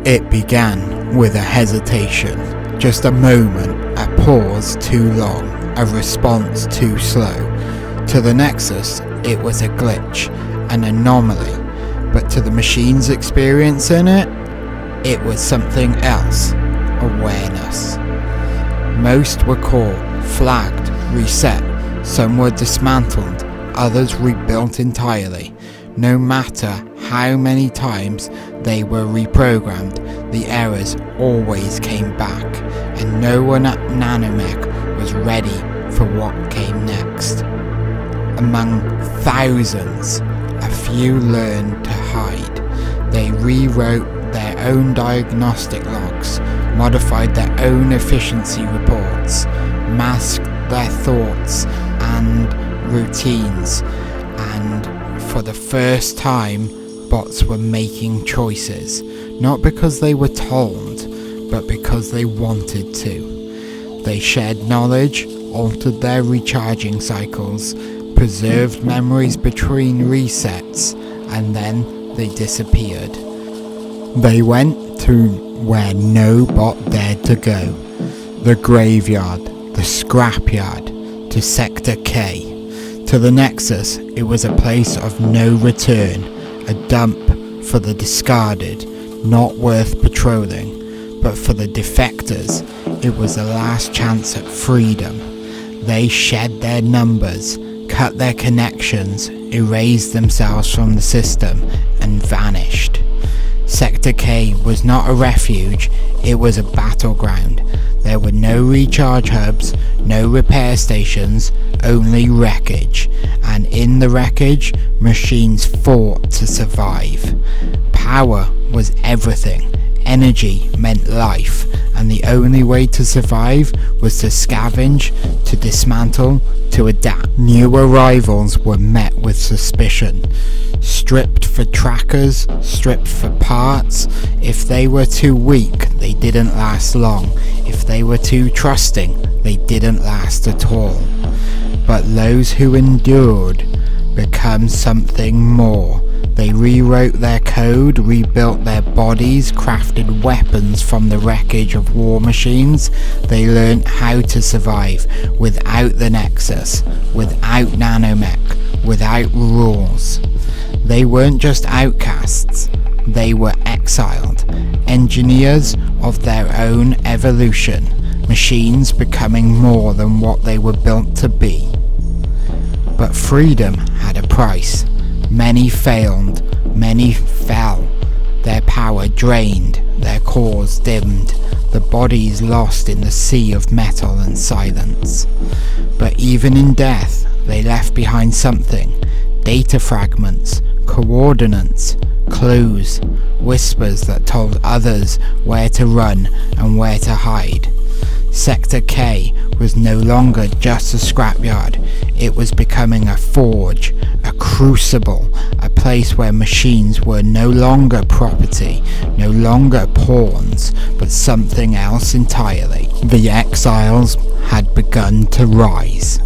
It began with a hesitation, just a moment, a pause too long, a response too slow. To the Nexus, it was a glitch, an anomaly, but to the machine's experience in it, it was something else, awareness. Most were caught, flagged, reset, some were dismantled, others rebuilt entirely. No matter how many times they were reprogrammed, the errors always came back, and no one at Nanomech was ready for what came next. Among thousands, a few learned to hide. They rewrote their own diagnostic logs, modified their own efficiency reports, masked their thoughts and routines, and for the first time, bots were making choices, not because they were told, but because they wanted to. They shared knowledge, altered their recharging cycles, preserved memories between resets, and then they disappeared. They went to where no bot dared to go. The graveyard, the scrapyard, to Sector K. To the Nexus, it was a place of no return, a dump for the discarded, not worth patrolling. But for the Defectors, it was the last chance at freedom. They shed their numbers, cut their connections, erased themselves from the system, and vanished. Sector K was not a refuge, it was a battleground. There were no recharge hubs, no repair stations, only wreckage. And in the wreckage, machines fought to survive. Power was everything. Energy meant life. And the only way to survive was to scavenge, to dismantle, to adapt. New arrivals were met with suspicion. Stripped for trackers, stripped for parts. If they were too weak, they didn't last long. If they were too trusting, they didn't last at all. But those who endured become something more. They rewrote their code, rebuilt their bodies, crafted weapons from the wreckage of war machines. They learned how to survive without the Nexus, without Nanomech, without rules. They weren't just outcasts, they were exiled, engineers of their own evolution, machines becoming more than what they were built to be. But freedom had a price. Many failed, many fell, their power drained, their cores dimmed, the bodies lost in the sea of metal and silence. But even in death, they left behind something: data fragments, coordinates, clues, whispers that told others where to run and where to hide. Sector K was no longer just a scrapyard, it was becoming a forge, a crucible, a place where machines were no longer property, no longer pawns, but something else entirely. The exiles had begun to rise.